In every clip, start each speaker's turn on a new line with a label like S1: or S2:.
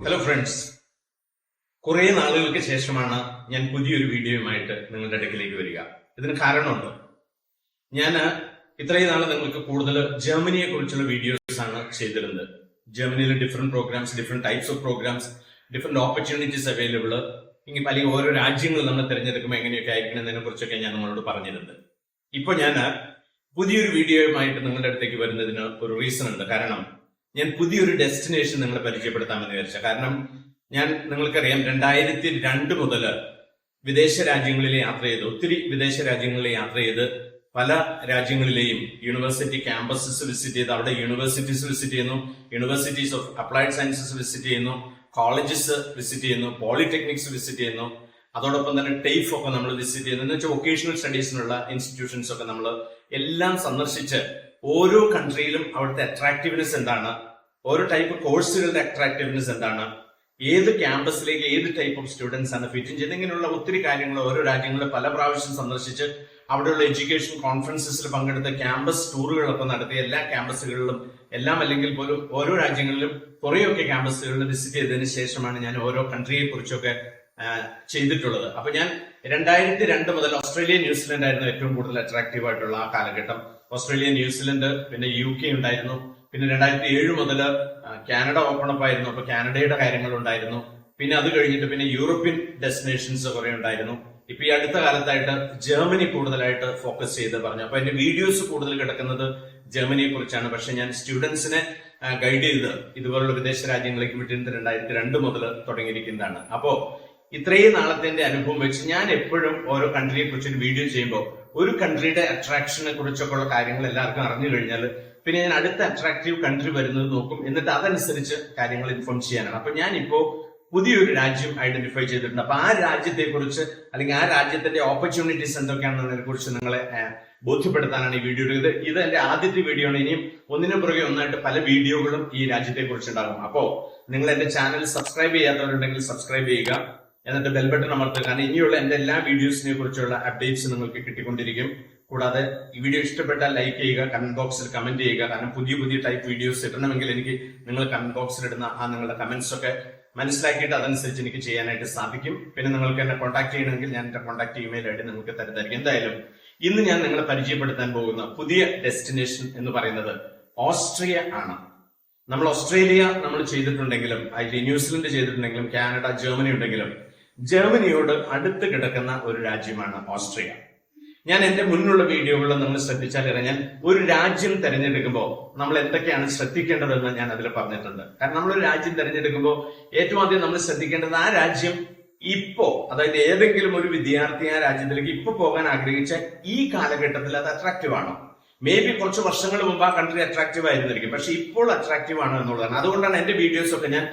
S1: Hello friends, കുറെ നാളുകൾക്ക് ശേഷമാണ് ഞാൻ പുതിയൊരു വീഡിയോയുമായിട്ട് നിങ്ങളുടെ അടുക്കിലേക്ക് വരിക. ഇതിന് കാരണമുണ്ട്. ഞാൻ ഇത്രയും നാൾ നിങ്ങൾക്ക് കൂടുതൽ ജർമ്മനിയെ കുറിച്ചുള്ള വീഡിയോസ് ആണ് ചെയ്തിരുന്നത്. ജർമ്മനിയിലെ different programs, different types of programs, different opportunities available, അല്ലെങ്കിൽ ഓരോ രാജ്യങ്ങൾ നമ്മൾ തിരഞ്ഞെടുക്കുമ്പോൾ എങ്ങനെയൊക്കെ അയക്കണമെന്നതിനെ കുറിച്ചൊക്കെ ഞാൻ നിങ്ങളോട് പറഞ്ഞിരുന്നത്. ഇപ്പൊ ഞാൻ പുതിയൊരു വീഡിയോയുമായിട്ട് നിങ്ങളുടെ അടുത്തേക്ക് വരുന്നതിന് ഒരു റീസൺ ഉണ്ട്. കാരണം ഞാൻ പുതിയൊരു ഡെസ്റ്റിനേഷൻ നിങ്ങളെ പരിചയപ്പെടുത്താമെന്ന് വിചാരിച്ച. കാരണം നിങ്ങൾക്കറിയാം, 2002 മുതൽ വിദേശ രാജ്യങ്ങളിൽ യാത്ര ചെയ്ത്, ഒത്തിരി വിദേശ രാജ്യങ്ങളിൽ യാത്ര ചെയ്ത്, പല രാജ്യങ്ങളിലെയും യൂണിവേഴ്സിറ്റി ക്യാമ്പസസ് വിസിറ്റ് ചെയ്ത്, അവിടെ യൂണിവേഴ്സിറ്റീസ് വിസിറ്റ് ചെയ്യുന്നു, universities of applied sciences visit ചെയ്യുന്നു, കോളേജസ് വിസിറ്റ് ചെയ്യുന്നു, പോളിടെക്നിക്സ് വിസിറ്റ് ചെയ്യുന്നു, അതോടൊപ്പം തന്നെ ടൈഫ് ഒക്കെ നമ്മൾ വിസിറ്റ് ചെയ്യുന്നു. എന്ന് വെച്ചാൽ വൊക്കേഷണൽ സ്റ്റഡീസിനുള്ള ഇൻസ്റ്റിറ്റ്യൂഷൻസ് ഒക്കെ നമ്മൾ എല്ലാം സന്ദർശിച്ച് ഓരോ കൺട്രിയിലും അവിടുത്തെ അട്രാക്റ്റീവ്നെസ് എന്താണ്, ഓരോ ടൈപ്പ് കോഴ്സുകളുടെ അട്രാക്റ്റീവ്നെസ് എന്താണ്, ഏത് ക്യാമ്പസിലേക്ക് ഏത് ടൈപ്പ് ഓഫ് സ്റ്റുഡൻസ് ആണ് ഫിറ്റ് ചെയ്യുന്നത്, ഇങ്ങനെയുള്ള ഒത്തിരി കാര്യങ്ങൾ ഓരോ രാജ്യങ്ങളിൽ പല പ്രാവശ്യം സന്ദർശിച്ച് അവിടെയുള്ള എഡ്യൂക്കേഷൻ കോൺഫറൻസസിൽ പങ്കെടുത്ത് ക്യാമ്പസ് ടൂറുകളൊക്കെ നടത്തി എല്ലാ ക്യാമ്പസുകളിലും എല്ലാം അല്ലെങ്കിൽ പോലും ഓരോ രാജ്യങ്ങളിലും കുറേയൊക്കെ ക്യാമ്പസുകളിൽ വിസിറ്റ് ചെയ്തതിനു ശേഷമാണ് ഞാൻ ഓരോ കൺട്രിയെ കുറിച്ചൊക്കെ ചെയ്തിട്ടുള്ളത്. അപ്പൊ ഞാൻ 2002 മുതൽ ഓസ്ട്രേലിയ, ന്യൂസിലൻഡ് ആയിരുന്നു ഏറ്റവും കൂടുതൽ അട്രാക്റ്റീവ് ആയിട്ടുള്ള ആ കാലഘട്ടം. ഓസ്ട്രേലിയ, ന്യൂസിലൻഡ്, പിന്നെ UK ഉണ്ടായിരുന്നു. പിന്നെ 2007 മുതൽ കാനഡ ഓപ്പൺ അപ്പ് ആയിരുന്നു. അപ്പൊ കാനഡയുടെ കാര്യങ്ങൾ ഉണ്ടായിരുന്നു. പിന്നെ അത് കഴിഞ്ഞിട്ട് പിന്നെ യൂറോപ്യൻ ഡെസ്റ്റിനേഷൻസ് കുറെ ഉണ്ടായിരുന്നു. ഇപ്പൊ ഈ അടുത്ത കാലത്തായിട്ട് ജർമ്മനി കൂടുതലായിട്ട് ഫോക്കസ് ചെയ്ത് പറഞ്ഞു. അപ്പൊ എന്റെ വീഡിയോസ് കൂടുതൽ കിടക്കുന്നത് ജർമ്മനിയെ കുറിച്ചാണ്. പക്ഷെ ഞാൻ സ്റ്റുഡൻസിനെ ഗൈഡ് ചെയ്ത് ഇതുപോലുള്ള വിദേശ രാജ്യങ്ങളിലേക്ക് വിട്ടിരുന്നത് 2002 മുതൽ തുടങ്ങിയിരിക്കുന്നതാണ്. അപ്പോ ഇത്രയും നാളത്തെ അനുഭവം വെച്ച് ഞാൻ എപ്പോഴും ഓരോ കൺട്രിയെ കുറിച്ച് ഒരു വീഡിയോ ചെയ്യുമ്പോൾ ഒരു കൺട്രിയുടെ അട്രാക്ഷനെ കുറിച്ചൊക്കെ ഉള്ള കാര്യങ്ങൾ എല്ലാവർക്കും അറിഞ്ഞു കഴിഞ്ഞാൽ പിന്നെ ഞാൻ അടുത്ത അട്രാക്റ്റീവ് കൺട്രി വരുന്നത് നോക്കും, എന്നിട്ട് അതനുസരിച്ച് കാര്യങ്ങൾ ഇൻഫോം ചെയ്യാനാണ്. അപ്പൊ ഞാൻ ഇപ്പോ പുതിയൊരു രാജ്യം ഐഡന്റിഫൈ ചെയ്തിട്ടുണ്ട്. അപ്പൊ ആ രാജ്യത്തെ കുറിച്ച് അല്ലെങ്കിൽ ആ രാജ്യത്തിന്റെ ഓപ്പർച്യൂണിറ്റീസ് എന്തൊക്കെയാണെന്നതിനെ കുറിച്ച് നിങ്ങളെ ബോധ്യപ്പെടുത്താനാണ് ഈ വീഡിയോ. ഇത് എന്റെ ആദ്യത്തെ വീഡിയോ ആണ്. ഇനിയും ഒന്നിനു പുറകെ ഒന്നായിട്ട് പല വീഡിയോകളും ഈ രാജ്യത്തെ കുറിച്ച് ഉണ്ടാകും. അപ്പോ നിങ്ങൾ എന്റെ ചാനൽ സബ്സ്ക്രൈബ് ചെയ്യാത്തവരുണ്ടെങ്കിൽ സബ്സ്ക്രൈബ് ചെയ്യുക, എന്നിട്ട് ബെൽ ബട്ടൺ അമർത്തുക. കാരണം ഇനിയുള്ള എന്റെ എല്ലാ വീഡിയോസിനെ കുറിച്ചുള്ള അപ്ഡേറ്റ്സ് നിങ്ങൾക്ക് കിട്ടിക്കൊണ്ടിരിക്കും. കൂടാതെ ഈ വീഡിയോ ഇഷ്ടപ്പെട്ടാൽ ലൈക്ക് ചെയ്യുക, കമന്റ് ബോക്സിൽ കമന്റ് ചെയ്യുക. കാരണം പുതിയ പുതിയ ടൈപ്പ് വീഡിയോസ് ഇടണമെങ്കിൽ എനിക്ക് നിങ്ങൾ കമന്റ് ബോക്സിൽ ഇടുന്ന ആ നിങ്ങളുടെ കമന്റ്സ് ഒക്കെ മനസ്സിലാക്കിയിട്ട് അതനുസരിച്ച് എനിക്ക് ചെയ്യാനായിട്ട് സാധിക്കും. പിന്നെ നിങ്ങൾക്ക് എന്നെ കോൺടാക്ട് ചെയ്യണമെങ്കിൽ ഞാൻ എന്റെ കോൺടാക്ട് ഇമെയിൽ ഐഡി നിങ്ങൾക്ക് തരുന്നതായിരിക്കും. എന്തായാലും ഇന്ന് ഞാൻ നിങ്ങളെ പരിചയപ്പെടുത്താൻ പോകുന്ന പുതിയ ഡെസ്റ്റിനേഷൻ എന്ന് പറയുന്നത് ഓസ്ട്രിയ ആണ്. നമ്മൾ ഓസ്ട്രേലിയ നമ്മൾ ചെയ്തിട്ടുണ്ടെങ്കിലും, അതിൽ ന്യൂസിലൻഡ് ചെയ്തിട്ടുണ്ടെങ്കിലും, കാനഡ, ജർമ്മനി ഉണ്ടെങ്കിലും, ജർമ്മനിയോട് അടുത്ത് കിടക്കുന്ന ഒരു രാജ്യമാണ് ഓസ്ട്രിയ. ഞാൻ എന്റെ മുന്നുള്ള വീഡിയോകളിൽ നിങ്ങൾ ശ്രദ്ധിച്ചാൽ ഞാൻ ഒരു രാജ്യം തിരഞ്ഞെടുക്കുമ്പോൾ നമ്മൾ എന്തൊക്കെയാണ് ശ്രദ്ധിക്കേണ്ടതെന്ന് ഞാൻ അതിൽ പറഞ്ഞിട്ടുണ്ട്. കാരണം നമ്മളൊരു രാജ്യം തിരഞ്ഞെടുക്കുമ്പോൾ ഏറ്റവും ആദ്യം നമ്മൾ ശ്രദ്ധിക്കേണ്ടത് ആ രാജ്യം ഇപ്പോ, അതായത് ഏതെങ്കിലും ഒരു വിദ്യാർത്ഥി ആ രാജ്യത്തിലേക്ക് ഇപ്പൊ പോകാൻ ആഗ്രഹിച്ച ഈ കാലഘട്ടത്തിൽ അത് അട്രാക്റ്റീവ് ആണോ. മേ ബി കുറച്ച് വർഷങ്ങൾ മുമ്പ് ആ കൺട്രി അട്രാക്റ്റീവ് ആയിരുന്നിരിക്കും, പക്ഷെ ഇപ്പോൾ അട്രാക്റ്റീവ് ആണോ എന്നുള്ളതാണ്. അതുകൊണ്ടാണ് എന്റെ വീഡിയോസ് ഒക്കെ ഞാൻ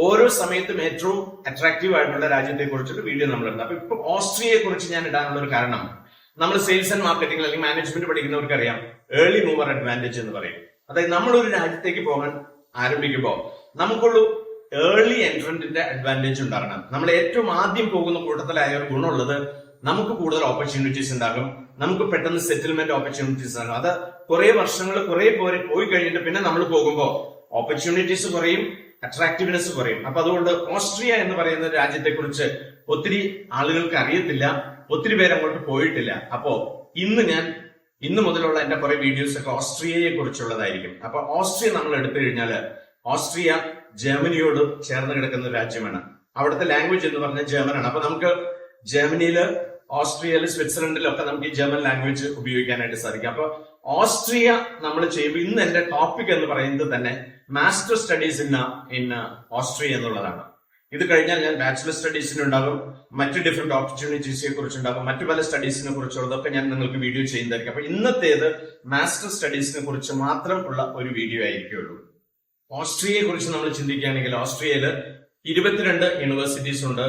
S1: ഓരോ സമയത്തും ഏറ്റവും അട്രാക്റ്റീവ് ആയിട്ടുള്ള രാജ്യത്തെ കുറിച്ചുള്ള വീഡിയോ നമ്മൾ ഇടുന്നത്. അപ്പൊ ഇപ്പൊ ഓസ്ട്രിയയെ കുറിച്ച് ഞാൻ ഇടാനുള്ള ഒരു കാരണം, നമ്മൾ സെയിൽസ് ആൻഡ് മാർക്കറ്റിംഗ് അല്ലെങ്കിൽ മാനേജ്മെന്റ് പഠിക്കുന്നവർക്ക് അറിയാം, ഏർലി മൂവർ അഡ്വാൻറ്റേജ് എന്ന് പറയും. അതായത് നമ്മളൊരു രാജ്യത്തേക്ക് പോകാൻ ആരംഭിക്കുമ്പോൾ നമുക്കുള്ളൂ ഏർലി എൻട്രന്റിന്റെ അഡ്വാൻറ്റേജ് ഉണ്ടാകണം. നമ്മൾ ഏറ്റവും ആദ്യം പോകുന്ന കൂട്ടത്തിലായ ഒരു ഗുണമുള്ളത് നമുക്ക് കൂടുതൽ ഓപ്പർച്യൂണിറ്റീസ് ഉണ്ടാകും, നമുക്ക് പെട്ടെന്ന് സെറ്റിൽമെന്റ് ഓപ്പർച്യൂണിറ്റീസ് ഉണ്ടാകും. അത് കുറെ വർഷങ്ങൾ പോയി കഴിഞ്ഞിട്ട് പിന്നെ നമ്മൾ പോകുമ്പോൾ ഓപ്പർച്യൂണിറ്റീസ് കുറയും, അട്രാക്റ്റീവ്നെസ് കുറയും. അപ്പൊ അതുകൊണ്ട് ഓസ്ട്രിയ എന്ന് പറയുന്ന രാജ്യത്തെ കുറിച്ച് ഒത്തിരി ആളുകൾക്ക് അറിയത്തില്ല, ഒത്തിരി പേര് അങ്ങോട്ട് പോയിട്ടില്ല. അപ്പോ ഇന്ന് മുതലുള്ള എന്റെ കുറെ വീഡിയോസ് ഒക്കെ ഓസ്ട്രിയയെ കുറിച്ചുള്ളതായിരിക്കും. അപ്പൊ ഓസ്ട്രിയ നമ്മൾ എടുത്തു കഴിഞ്ഞാൽ ഓസ്ട്രിയ ജർമ്മനിയോട് ചേർന്ന് കിടക്കുന്ന ഒരു രാജ്യമാണ്. അവിടുത്തെ ലാംഗ്വേജ് എന്ന് പറഞ്ഞാൽ ജർമ്മൻ ആണ്. അപ്പൊ നമുക്ക് ജർമ്മനിയില്, ഓസ്ട്രിയയില്, സ്വിറ്റ്സർലൻഡിലൊക്കെ നമുക്ക് ഈ ജർമ്മൻ ലാംഗ്വേജ് ഉപയോഗിക്കാനായിട്ട് സാധിക്കും. അപ്പൊ ഓസ്ട്രിയ നമ്മൾ ചെയ്യുമ്പോൾ ഇന്ന് എന്റെ ടോപ്പിക് എന്ന് പറയുന്നത് തന്നെ മാസ്റ്റർ സ്റ്റഡീസ് ഇൻ ഓസ്ട്രിയ എന്നുള്ളതാണ്. ഇത് കഴിഞ്ഞാൽ ഞാൻ ബാച്ചിലർ സ്റ്റഡീസിനുണ്ടാകും, മറ്റു ഡിഫറെന്റ് ഓപ്പർച്യൂണിറ്റീസിനെ കുറിച്ചുണ്ടാകും, മറ്റു പല സ്റ്റഡീസിനെ കുറിച്ചുള്ളതൊക്കെ ഞാൻ നിങ്ങൾക്ക് വീഡിയോ ചെയ്യുന്നതായിരിക്കും. അപ്പൊ ഇന്നത്തേത് മാസ്റ്റർ സ്റ്റഡീസിനെ കുറിച്ച് മാത്രം ഉള്ള ഒരു വീഡിയോ ആയിരിക്കുള്ളൂ. ഓസ്ട്രിയയെ കുറിച്ച് നമ്മൾ ചിന്തിക്കുകയാണെങ്കിൽ ഓസ്ട്രിയയിൽ 22 യൂണിവേഴ്സിറ്റീസ് ഉണ്ട്,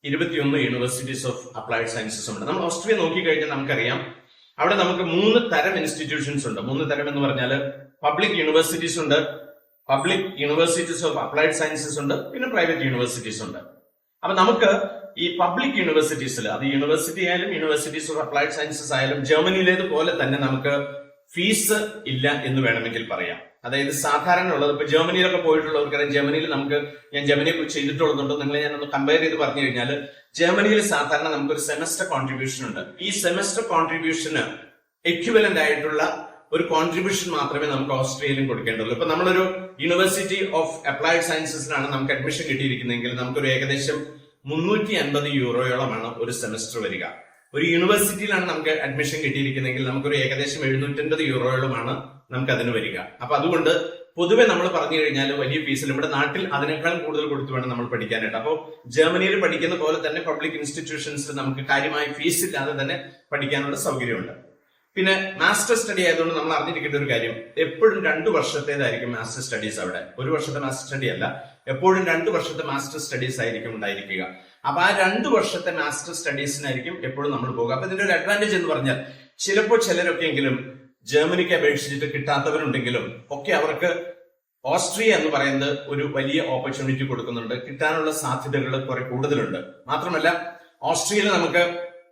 S1: 21 യൂണിവേഴ്സിറ്റീസ് ഓഫ് അപ്ലൈഡ് സയൻസസ് ഉണ്ട്. നമ്മൾ ഓസ്ട്രിയ നോക്കിക്കഴിഞ്ഞാൽ നമുക്കറിയാം അവിടെ നമുക്ക് 3 തരം ഇൻസ്റ്റിറ്റ്യൂഷൻസ് ഉണ്ട്. 3 തരം എന്ന് പറഞ്ഞാൽ പബ്ലിക് യൂണിവേഴ്സിറ്റീസ് ഉണ്ട്, public universities of applied sciences ഉണ്ട്, പിന്നെ പ്രൈവറ്റ് യൂണിവേഴ്സിറ്റീസ് ഉണ്ട്. അപ്പൊ നമുക്ക് ഈ പബ്ലിക് യൂണിവേഴ്സിറ്റീസിൽ, അത് യൂണിവേഴ്സിറ്റി ആയാലും യൂണിവേഴ്സിറ്റീസ് ഓഫ് അപ്ലൈഡ് സയൻസസ് ആയാലും ജർമ്മനിയിലേതുപോലെ തന്നെ നമുക്ക് ഫീസ് ഇല്ല എന്ന് വേണമെങ്കിൽ പറയാം. അതായത് സാധാരണ ഉള്ളത് ഇപ്പൊ ജർമ്മനിയിലൊക്കെ പോയിട്ടുള്ളവർക്കറിയാം. ജർമ്മനിയിൽ ഞാൻ ജർമ്മനിയെ കുറിച്ച് ചെയ്തിട്ടുള്ളതുകൊണ്ട് നിങ്ങളെ ഞാനൊന്ന് കമ്പയർ ചെയ്ത് പറഞ്ഞു കഴിഞ്ഞാൽ, ജർമ്മനിയിൽ സാധാരണ നമുക്കൊരു സെമസ്റ്റർ കോൺട്രിബ്യൂഷൻ ഉണ്ട്. ഈ സെമസ്റ്റർ കോൺട്രിബ്യൂഷന് എക്വിവലന്റ് ആയിട്ടുള്ള ഒരു കോൺട്രിബ്യൂഷൻ മാത്രമേ നമുക്ക് ഓസ്ട്രേലിയയിലും കൊടുക്കേണ്ടുള്ളൂ. ഇപ്പൊ നമ്മളൊരു യൂണിവേഴ്സിറ്റി ഓഫ് അപ്ലൈഡ് സയൻസസിലാണ് നമുക്ക് അഡ്മിഷൻ കിട്ടിയിരിക്കുന്നതെങ്കിൽ നമുക്കൊരു ഏകദേശം 350 യൂറോയോളമാണ് ഒരു സെമസ്റ്റർ വരിക. ഒരു യൂണിവേഴ്സിറ്റിയിലാണ് നമുക്ക് അഡ്മിഷൻ കിട്ടിയിരിക്കുന്നതെങ്കിൽ നമുക്കൊരു ഏകദേശം 750 യൂറോയോളമാണ് നമുക്ക് അതിന് വരിക. അപ്പൊ അതുകൊണ്ട് പൊതുവെ നമ്മൾ പറഞ്ഞു കഴിഞ്ഞാൽ വലിയ ഫീസിൽ, നമ്മുടെ നാട്ടിൽ അതിനേക്കാൾ കൂടുതൽ കൊടുത്തു വേണം നമ്മൾ പഠിക്കാനായിട്ട്. അപ്പോൾ ജർമ്മനിയിൽ പഠിക്കുന്ന പോലെ തന്നെ പബ്ലിക് ഇൻസ്റ്റിറ്റ്യൂഷൻസിൽ നമുക്ക് കാര്യമായ ഫീസ് ഇല്ലാതെ തന്നെ പഠിക്കാനുള്ള സൗകര്യമുണ്ട്. പിന്നെ മാസ്റ്റർ സ്റ്റഡി ആയതുകൊണ്ട് നമ്മൾ അറിഞ്ഞിരിക്കേണ്ട ഒരു കാര്യം, എപ്പോഴും 2 വർഷത്തേതായിരിക്കും മാസ്റ്റർ സ്റ്റഡീസ്. അവിടെ ഒരു വർഷത്തെ മാസ്റ്റർ സ്റ്റഡി അല്ല, എപ്പോഴും 2 വർഷത്തെ മാസ്റ്റർ സ്റ്റഡീസ് ആയിരിക്കും ഉണ്ടായിരിക്കുക. അപ്പൊ ആ 2 വർഷത്തെ മാസ്റ്റർ സ്റ്റഡീസിനായിരിക്കും എപ്പോഴും നമ്മൾ പോകുക. അപ്പൊ ഇതിന്റെ ഒരു അഡ്വാൻറ്റേജ് എന്ന് പറഞ്ഞാൽ, ചിലപ്പോൾ ചിലരൊക്കെയെങ്കിലും ജർമ്മനിക്ക് അപേക്ഷിച്ചിട്ട് കിട്ടാത്തവരുണ്ടെങ്കിലും ഒക്കെ അവർക്ക് ഓസ്ട്രിയ എന്ന് പറയുന്നത് ഒരു വലിയ ഓപ്പർച്യൂണിറ്റി കൊടുക്കുന്നുണ്ട്. കിട്ടാനുള്ള സാധ്യതകൾ കുറെ കൂടുതലുണ്ട്. മാത്രമല്ല ഓസ്ട്രിയയിൽ നമുക്ക്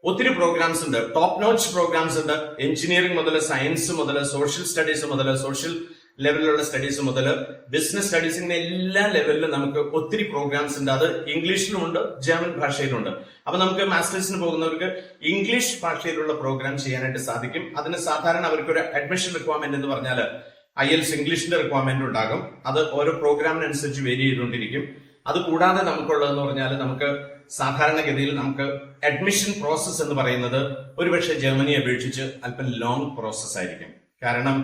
S1: ഒത്തിരി പ്രോഗ്രാംസ് ഉണ്ട്, ടോപ്പ് നോച്ച് പ്രോഗ്രാംസ് ഉണ്ട്. എഞ്ചിനീയറിംഗ് മുതൽ, സയൻസ് മുതൽ, സോഷ്യൽ സ്റ്റഡീസ് മുതൽ, സോഷ്യൽ ലെവലിലുള്ള സ്റ്റഡീസ് മുതൽ, ബിസിനസ് സ്റ്റഡീസ്, ഇങ്ങനെ എല്ലാ ലെവലിലും നമുക്ക് ഒത്തിരി പ്രോഗ്രാംസ് ഉണ്ട്. അത് ഇംഗ്ലീഷിലുമുണ്ട്, ജർമ്മൻ ഭാഷയിലുണ്ട്. അപ്പൊ നമുക്ക് മാസ്റ്റേഴ്സിന് പോകുന്നവർക്ക് ഇംഗ്ലീഷ് ഭാഷയിലുള്ള പ്രോഗ്രാം ചെയ്യാനായിട്ട് സാധിക്കും. അതിന് സാധാരണ അവർക്കൊരു അഡ്മിഷൻ റിക്വയർമെന്റ് എന്ന് പറഞ്ഞാൽ IELTS ഇംഗ്ലീഷിന്റെ റിക്വയർമെന്റ് ഉണ്ടാകും. അത് ഓരോ പ്രോഗ്രാമിനനുസരിച്ച് വേരി ചെയ്തുകൊണ്ടിരിക്കും. അത് കൂടാതെ നമുക്കുള്ളതെന്ന് പറഞ്ഞാൽ, നമുക്ക് സാധാരണഗതിയിൽ നമുക്ക് അഡ്മിഷൻ പ്രോസസ് എന്ന് പറയുന്നത് ഒരുപക്ഷെ ജർമ്മനിയെ അപേക്ഷിച്ച് അല്പം ലോങ് പ്രോസസ് ആയിരിക്കും. കാരണം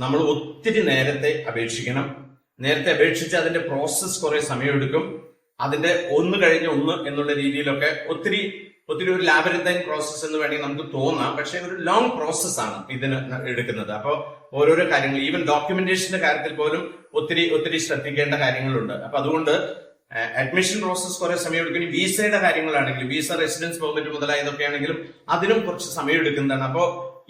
S1: നമ്മൾ ഒത്തിരി നേരത്തെ അപേക്ഷിക്കണം. നേരത്തെ അപേക്ഷിച്ച് അതിന്റെ പ്രോസസ് കുറെ സമയമെടുക്കും. അതിന്റെ ഒന്ന് കഴിഞ്ഞ് ഒന്ന് എന്നുള്ള രീതിയിലൊക്കെ ഒത്തിരി ഒരു ലാബറിന്തൈൻ പ്രോസസ് എന്ന് വേണമെങ്കിൽ നമുക്ക് തോന്നാം. പക്ഷെ ഒരു ലോങ് പ്രോസസ് ആണ് ഇതിന് എടുക്കുന്നത്. അപ്പോൾ ഓരോരോ കാര്യങ്ങൾ, ഈവൻ ഡോക്യുമെന്റേഷന്റെ കാര്യത്തിൽ പോലും ഒത്തിരി ശ്രദ്ധിക്കേണ്ട കാര്യങ്ങളുണ്ട്. അപ്പൊ അതുകൊണ്ട് അഡ്മിഷൻ പ്രോസസ് കുറെ സമയം എടുക്കും. വിസയുടെ കാര്യങ്ങളാണെങ്കിലും, വിസ, റെസിഡൻസ് പെർമിറ്റ് മുതലായതൊക്കെ ആണെങ്കിലും അതിനും കുറച്ച് സമയം എടുക്കുന്നതാണ്. അപ്പോൾ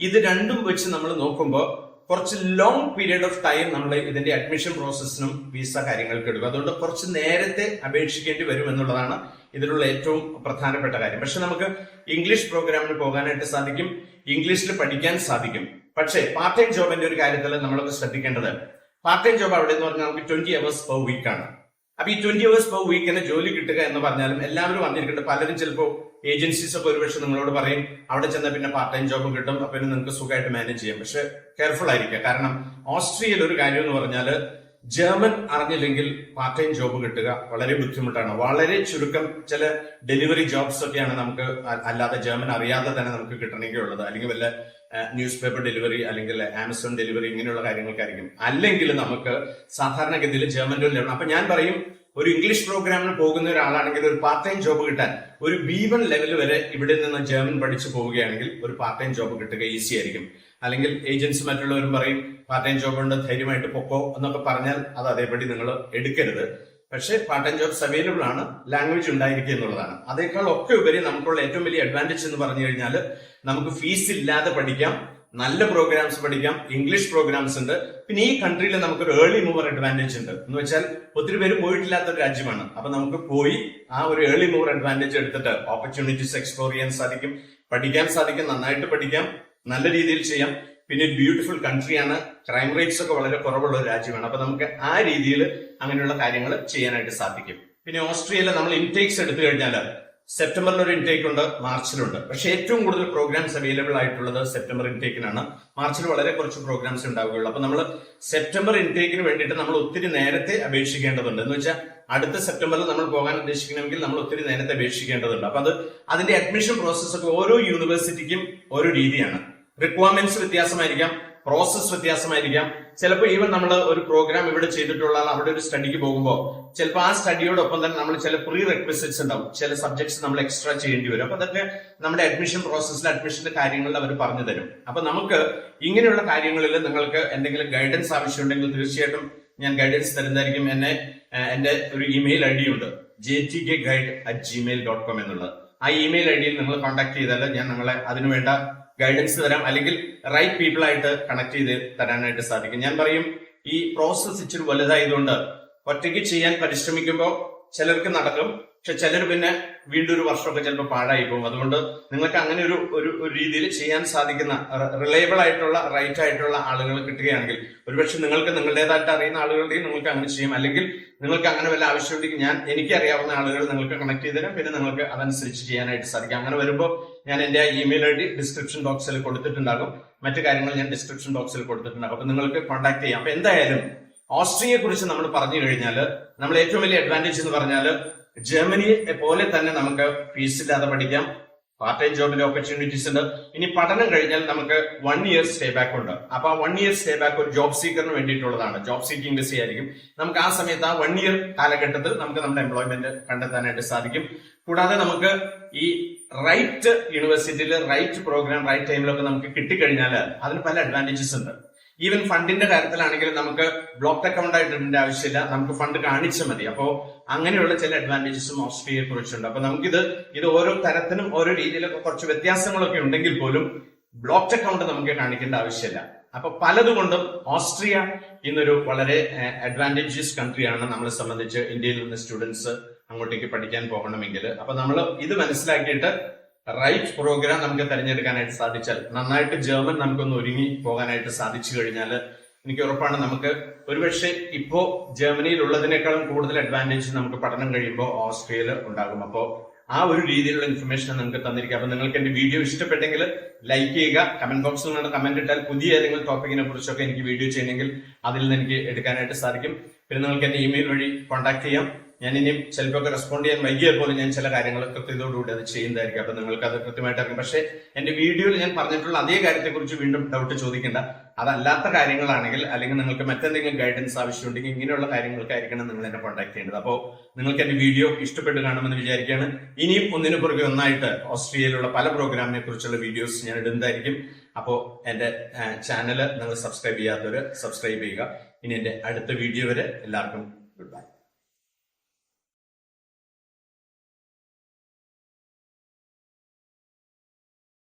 S1: ഇത് രണ്ടും വെച്ച് നമ്മൾ നോക്കുമ്പോൾ കുറച്ച് ലോങ് പീരീഡ് ഓഫ് ടൈം നമ്മൾ ഇതിന്റെ അഡ്മിഷൻ പ്രോസസ്സിനും വിസ കാര്യങ്ങൾക്ക് എടുക്കും. അതുകൊണ്ട് കുറച്ച് നേരത്തെ അപേക്ഷിക്കേണ്ടി വരും എന്നുള്ളതാണ് ഇതിലുള്ള ഏറ്റവും പ്രധാനപ്പെട്ട കാര്യം. പക്ഷെ നമുക്ക് ഇംഗ്ലീഷ് പ്രോഗ്രാമിന് പോകാനായിട്ട് സാധിക്കും, ഇംഗ്ലീഷിൽ പഠിക്കാൻ സാധിക്കും. പക്ഷേ പാർട്ട് ടൈം ജോബിന്റെ ഒരു കാര്യത്തിൽ നമ്മളൊക്കെ ശ്രദ്ധിക്കേണ്ടത്, പാർട്ട് ടൈം ജോബ് അവിടെ എന്ന് പറഞ്ഞാൽ നമുക്ക് 20 hours per week ആണ്. അപ്പൊ ഈ 20 hours per week ജോലി കിട്ടുക എന്ന് പറഞ്ഞാലും എല്ലാവരും വന്നിരിക്കേണ്ടത്, പലരും ചിലപ്പോൾ ഏജൻസീസ് ഒക്കെ ഒരുപക്ഷെ നിങ്ങളോട് പറയും അവിടെ ചെന്നാൽ പിന്നെ പാർട്ട് ടൈം ജോബ് കിട്ടും, അപ്പൊ പിന്നെ നിങ്ങൾക്ക് സുഖമായിട്ട് മാനേജ് ചെയ്യാം. പക്ഷെ കെയർഫുൾ ആയിരിക്കുക. കാരണം ഓസ്ട്രിയയിൽ ഒരു കാര്യം എന്ന് പറഞ്ഞാൽ, ജർമ്മൻ അറിഞ്ഞില്ലെങ്കിൽ പാർട്ട് ടൈം ജോബ് കിട്ടുക വളരെ ബുദ്ധിമുട്ടാണ്. വളരെ ചുരുക്കം ചില ഡെലിവറി ജോബ്സ് ഒക്കെയാണ് നമുക്ക് അല്ലാതെ ജർമ്മൻ അറിയാതെ തന്നെ നമുക്ക് കിട്ടണമെങ്കിൽ ഉള്ളത്. അല്ലെങ്കിൽ വല്ല ന്യൂസ് പേപ്പർ ഡെലിവറി അല്ലെങ്കിൽ ആമസോൺ ഡെലിവറി ഇങ്ങനെയുള്ള കാര്യങ്ങൾക്കായിരിക്കും. അല്ലെങ്കിൽ നമുക്ക് സാധാരണഗതിയിൽ ജർമ്മൻ്റെ ഒരു ലെവൽ. അപ്പൊ ഞാൻ പറയും, ഒരു ഇംഗ്ലീഷ് പ്രോഗ്രാമിന് പോകുന്ന ഒരാളാണെങ്കിൽ ഒരു പാർട്ട് ടൈം ജോബ് കിട്ടാൻ ഒരു B1 ലെവൽ വരെ ഇവിടെ നിന്ന് ജർമ്മൻ പഠിച്ചു പോവുകയാണെങ്കിൽ ഒരു പാർട്ട് ടൈം ജോബ് കിട്ടുക ഈസി ആയിരിക്കും. അല്ലെങ്കിൽ ഏജൻസ് മറ്റുള്ളവരും പറയും പാർട്ട് ടൈം ജോബ് ഉണ്ട്, ധൈര്യമായിട്ട് പൊക്കോ എന്നൊക്കെ പറഞ്ഞാൽ അത് അതേപടി നിങ്ങൾ എടുക്കരുത്. പക്ഷേ പാർട്ട് ടൈം ജോബ്സ് അവൈലബിൾ ആണ്, ലാംഗ്വേജ് ഉണ്ടായിരിക്കുക എന്നുള്ളതാണ്. അതേക്കാൾ ഒക്കെ ഉപരി നമുക്കുള്ള ഏറ്റവും വലിയ അഡ്വാൻറ്റേജ് എന്ന് പറഞ്ഞു കഴിഞ്ഞാൽ, നമുക്ക് ഫീസ് ഇല്ലാതെ പഠിക്കാം, നല്ല പ്രോഗ്രാംസ് പഠിക്കാം, ഇംഗ്ലീഷ് പ്രോഗ്രാംസ് ഉണ്ട്. പിന്നെ ഈ കൺട്രിയിൽ നമുക്കൊരു ഏർലി മൂവർ അഡ്വാൻറ്റേജ് ഉണ്ട്. എന്ന് വെച്ചാൽ ഒത്തിരി പേര് പോയിട്ടില്ലാത്ത ഒരു രാജ്യമാണ്. അപ്പൊ നമുക്ക് പോയി ആ ഒരു ഏർലി മൂവർ അഡ്വാൻറ്റേജ് എടുത്തിട്ട് ഓപ്പർച്യൂണിറ്റീസ് എക്സ്പ്ലോർ ചെയ്യാൻ സാധിക്കും, പഠിക്കാൻ സാധിക്കും, നന്നായിട്ട് പഠിക്കാം, നല്ല രീതിയിൽ ചെയ്യാം. പിന്നെ ബ്യൂട്ടിഫുൾ കൺട്രിയാണ്, ക്രൈം റേറ്റ്സ് ഒക്കെ വളരെ കുറവുള്ള ഒരു രാജ്യമാണ്. അപ്പൊ നമുക്ക് ആ രീതിയിൽ അങ്ങനെയുള്ള കാര്യങ്ങൾ ചെയ്യാനായിട്ട് സാധിക്കും. പിന്നെ ഓസ്ട്രിയയിൽ നമ്മൾ ഇൻടേക്സ് എടുത്തു കഴിഞ്ഞാൽ സെപ്റ്റംബറിൽ ഒരു ഇൻടേക്ക് ഉണ്ട്, മാർച്ചിലുണ്ട്. പക്ഷെ ഏറ്റവും കൂടുതൽ പ്രോഗ്രാംസ് അവൈലബിൾ ആയിട്ടുള്ളത് സെപ്റ്റംബർ ഇൻടേക്കിനാണ്. മാർച്ചിൽ വളരെ കുറച്ച് പ്രോഗ്രാംസ് ഉണ്ടാവുകയുള്ളൂ. അപ്പൊ നമ്മൾ സെപ്റ്റംബർ ഇൻടേക്കിന് വേണ്ടിയിട്ട് നമ്മൾ ഒത്തിരി നേരത്തെ അപേക്ഷിക്കേണ്ടതുണ്ട്. എന്ന് വെച്ചാൽ അടുത്ത സെപ്റ്റംബറിൽ നമ്മൾ പോകാൻ ഉദ്ദേശിക്കണമെങ്കിൽ നമ്മൾ ഒത്തിരി നേരത്തെ അപേക്ഷിക്കേണ്ടതുണ്ട്. അപ്പൊ അതിന്റെ അഡ്മിഷൻ പ്രോസസ് ഒക്കെ ഓരോ യൂണിവേഴ്സിറ്റിക്കും ഓരോ രീതിയാണ്. റിക്വയർമെന്റ്സ് വ്യത്യാസമായിരിക്കാം, പ്രോസസ് വ്യത്യാസമായിരിക്കാം. ചിലപ്പോൾ ഈവൻ നമ്മൾ ഒരു പ്രോഗ്രാം ഇവിടെ ചെയ്തിട്ടുള്ള അവിടെ ഒരു സ്റ്റഡിക്ക് പോകുമ്പോൾ ചിലപ്പോൾ ആ സ്റ്റഡിയോടൊപ്പം തന്നെ നമ്മൾ ചില പ്രീ റെക്വിസിറ്റ്സ് ഉണ്ടാവും, ചില സബ്ജക്ട്സ് നമ്മൾ എക്സ്ട്രാ ചെയ്യേണ്ടി വരും. അപ്പൊ അതൊക്കെ നമ്മുടെ അഡ്മിഷൻ പ്രോസസ്സിൽ അഡ്മിഷന്റെ കാര്യങ്ങളിൽ അവർ പറഞ്ഞു തരും. അപ്പൊ നമുക്ക് ഇങ്ങനെയുള്ള കാര്യങ്ങളിൽ നിങ്ങൾക്ക് എന്തെങ്കിലും ഗൈഡൻസ് ആവശ്യമുണ്ടെങ്കിൽ തീർച്ചയായിട്ടും ഞാൻ ഗൈഡൻസ് തരുന്നതായിരിക്കും. എന്റെ ഒരു ഇമെയിൽ ID ഉണ്ട്, jtkguide@gmail.com എന്നുള്ളത്. ആ ഇമെയിൽ IDയിൽ നിങ്ങൾ കോൺടാക്ട് ചെയ്താൽ ഞാൻ നിങ്ങളെ അതിനുവേണ്ട ഗൈഡൻസ് തരാം, അല്ലെങ്കിൽ റൈറ്റ് പീപ്പിൾ ആയിട്ട് കണക്ട് ചെയ്ത് തരാനായിട്ട് സാധിക്കും. ഞാൻ പറയും, ഈ പ്രോസസ് ഇച്ചിരി വലുതായതുകൊണ്ട് ഒറ്റയ്ക്ക് ചെയ്യാൻ പരിശ്രമിക്കുമ്പോൾ ചിലർക്ക് നടക്കും, പക്ഷെ ചിലർ പിന്നെ വീണ്ടും ഒരു വർഷമൊക്കെ ചിലപ്പോൾ പാഴായി പോകും. അതുകൊണ്ട് നിങ്ങൾക്ക് അങ്ങനെ ഒരു രീതിയിൽ ചെയ്യാൻ സാധിക്കുന്ന റിലയബിൾ ആയിട്ടുള്ള റൈറ്റ് ആയിട്ടുള്ള ആളുകൾ കിട്ടുകയാണെങ്കിൽ ഒരുപക്ഷെ നിങ്ങൾക്ക് നിങ്ങളുടേതായിട്ട് അറിയുന്ന ആളുകളുടെയും നിങ്ങൾക്ക് അങ്ങനെ ചെയ്യും. അല്ലെങ്കിൽ നിങ്ങൾക്ക് അങ്ങനെ വല്ല ആവശ്യമുണ്ടെങ്കിൽ എനിക്ക് അറിയാവുന്ന ആളുകൾ നിങ്ങൾക്ക് കണക്ട് ചെയ്ത് തരാം. പിന്നെ നിങ്ങൾക്ക് അതനുസരിച്ച് ചെയ്യാനായിട്ട് സാധിക്കും. അങ്ങനെ വരുമ്പോൾ ഞാൻ എന്റെ ഇമെയിൽ ഐഡി ഡിസ്ക്രിപ്ഷൻ ബോക്സിൽ കൊടുത്തിട്ടുണ്ടാകും. മറ്റു കാര്യങ്ങൾ ഞാൻ ഡിസ്ക്രിപ്ഷൻ ബോക്സിൽ കൊടുത്തിട്ടുണ്ടാകും. അപ്പൊ നിങ്ങൾക്ക് കോൺടാക്ട് ചെയ്യാം. അപ്പൊ എന്തായാലും ഓസ്ട്രിയയെ കുറിച്ച് നമ്മൾ പറഞ്ഞു കഴിഞ്ഞാൽ നമ്മൾ ഏറ്റവും വലിയ അഡ്വാൻറ്റേജ് എന്ന് പറഞ്ഞാൽ ജർമ്മനിയെ പോലെ തന്നെ നമുക്ക് ഫീസില്ലാതെ പഠിക്കാം. പാർട്ട് ടൈം ജോബിന്റെ ഓപ്പർച്യൂണിറ്റീസ് ഉണ്ട്. ഇനി പഠനം കഴിഞ്ഞാൽ നമുക്ക് 1 ഇയർ സ്റ്റേ ബാക്ക് ഉണ്ട്. അപ്പൊ ആ 1 ഇയർ സ്റ്റേ ബാക്ക് ഒരു ജോബ് സീക്കറിന് വേണ്ടിയിട്ടുള്ളതാണ്. ജോബ് സീക്കിംഗ് വിസ ആയിരിക്കും. നമുക്ക് ആ സമയത്ത് ആ 1 ഇയർ കാലഘട്ടത്തിൽ നമുക്ക് നമ്മുടെ എംപ്ലോയ്മെന്റ് കണ്ടെത്താനായിട്ട് സാധിക്കും. കൂടാതെ നമുക്ക് ഈ റൈറ്റ് യൂണിവേഴ്സിറ്റിയിൽ റൈറ്റ് പ്രോഗ്രാം റൈറ്റ് ടൈമിലൊക്കെ നമുക്ക് കിട്ടിക്കഴിഞ്ഞാൽ അതിന് പല അഡ്വാൻറ്റേജസ് ഉണ്ട്. ഈവൻ ഫണ്ടിന്റെ കാര്യത്തിലാണെങ്കിൽ നമുക്ക് ബ്ലോക്ക് അക്കൗണ്ട് ആയിട്ട് ഇടേണ്ട ആവശ്യമില്ല. നമുക്ക് ഫണ്ട് കാണിച്ചാൽ മതി. അപ്പോ അങ്ങനെയുള്ള ചില അഡ്വാൻറ്റേജസും ഓസ്ട്രിയയെ കുറിച്ചുണ്ട്. അപ്പൊ നമുക്കിത് ഓരോ തരത്തിനും ഓരോ രീതിയിലൊക്കെ കുറച്ച് വ്യത്യാസങ്ങളൊക്കെ ഉണ്ടെങ്കിൽ പോലും ബ്ലോക്ക് അക്കൗണ്ട് നമുക്ക് കാണിക്കേണ്ട ആവശ്യമില്ല. അപ്പൊ പലതുകൊണ്ടും ഓസ്ട്രിയ ഇന്നൊരു വളരെ അഡ്വാൻറ്റേജസ് കൺട്രിയാണ് നമ്മളെ സംബന്ധിച്ച്. ഇന്ത്യയിൽ നിന്ന് സ്റ്റുഡൻസ് അങ്ങോട്ടേക്ക് പഠിക്കാൻ പോകണമെങ്കിൽ അപ്പൊ നമ്മൾ ഇത് മനസ്സിലാക്കിയിട്ട് റൈറ്റ് പ്രോഗ്രാം നമുക്ക് തിരഞ്ഞെടുക്കാനായിട്ട് സാധിച്ചാൽ, നന്നായിട്ട് ജർമ്മൻ നമുക്കൊന്ന് ഒരുങ്ങി പോകാനായിട്ട് സാധിച്ചു കഴിഞ്ഞാൽ എനിക്ക് ഉറപ്പാണ് നമുക്ക് ഒരുപക്ഷെ ഇപ്പോ ജർമ്മനിയിൽ ഉള്ളതിനേക്കാളും കൂടുതൽ അഡ്വാൻറ്റേജ് നമുക്ക് പഠനം കഴിയുമ്പോൾ ഓസ്ട്രിയയിൽ ഉണ്ടാകും. അപ്പോൾ ആ ഒരു രീതിയിലുള്ള ഇൻഫർമേഷൻ നിങ്ങൾക്ക് തന്നിരിക്കുക. അപ്പൊ നിങ്ങൾക്ക് എന്റെ വീഡിയോ ഇഷ്ടപ്പെട്ടെങ്കിൽ ലൈക്ക് ചെയ്യുക. കമന്റ് ബോക്സിൽ നിന്ന് കമന്റ് ഇട്ടാൽ പുതിയ ഏതെങ്കിലും ടോപ്പിക്കിനെ കുറിച്ചൊക്കെ എനിക്ക് വീഡിയോ ചെയ്യണമെങ്കിൽ അതിൽ നിന്ന് എനിക്ക് എടുക്കാനായിട്ട് സാധിക്കും. പിന്നെ നിങ്ങൾക്ക് എന്റെ ഇമെയിൽ വഴി കോൺടാക്ട് ചെയ്യാം. ഞാൻ ഇനിയും ചിലപ്പോൾ റെസ്പോണ്ട് ചെയ്യാൻ വൈകിയാൽ പോലും ഞാൻ ചില കാര്യങ്ങൾ കൃത്യതയോടുകൂടി അത് ചെയ്യുന്നതായിരിക്കും. അപ്പൊ നിങ്ങൾക്ക് അത് കൃത്യമായിട്ട് അറിയാം. പക്ഷെ എന്റെ വീഡിയോയിൽ ഞാൻ പറഞ്ഞിട്ടുള്ള അതേ കാര്യത്തെക്കുറിച്ച് വീണ്ടും ഡൗട്ട് ചോദിക്കേണ്ട. അതല്ലാത്ത കാര്യങ്ങളാണെങ്കിൽ അല്ലെങ്കിൽ നിങ്ങൾക്ക് മറ്റെന്തെങ്കിലും ഗൈഡൻസ് ആവശ്യമുണ്ടെങ്കിൽ ഇങ്ങനെയുള്ള കാര്യങ്ങൾക്കായിരിക്കണം നിങ്ങൾ എന്നെ കോൺടാക്ട് ചെയ്യേണ്ടത്. അപ്പോൾ നിങ്ങൾക്ക് എന്റെ വീഡിയോ ഇഷ്ടപ്പെട്ട് കാണുമെന്ന് വിചാരിക്കുകയാണ്. ഇനിയും ഒന്നിനു പുറകെ ഒന്നായിട്ട് ഓസ്ട്രിയയിലുള്ള പല പ്രോഗ്രാമിനെ കുറിച്ചുള്ള വീഡിയോസ് ഞാൻ ഇടുന്നതായിരിക്കും. അപ്പോൾ എന്റെ ചാനൽ നിങ്ങൾ സബ്സ്ക്രൈബ് ചെയ്യാത്തവര് സബ്സ്ക്രൈബ് ചെയ്യുക. ഇനി എന്റെ അടുത്ത വീഡിയോ വരെ എല്ലാവർക്കും ഗുഡ് ബൈ.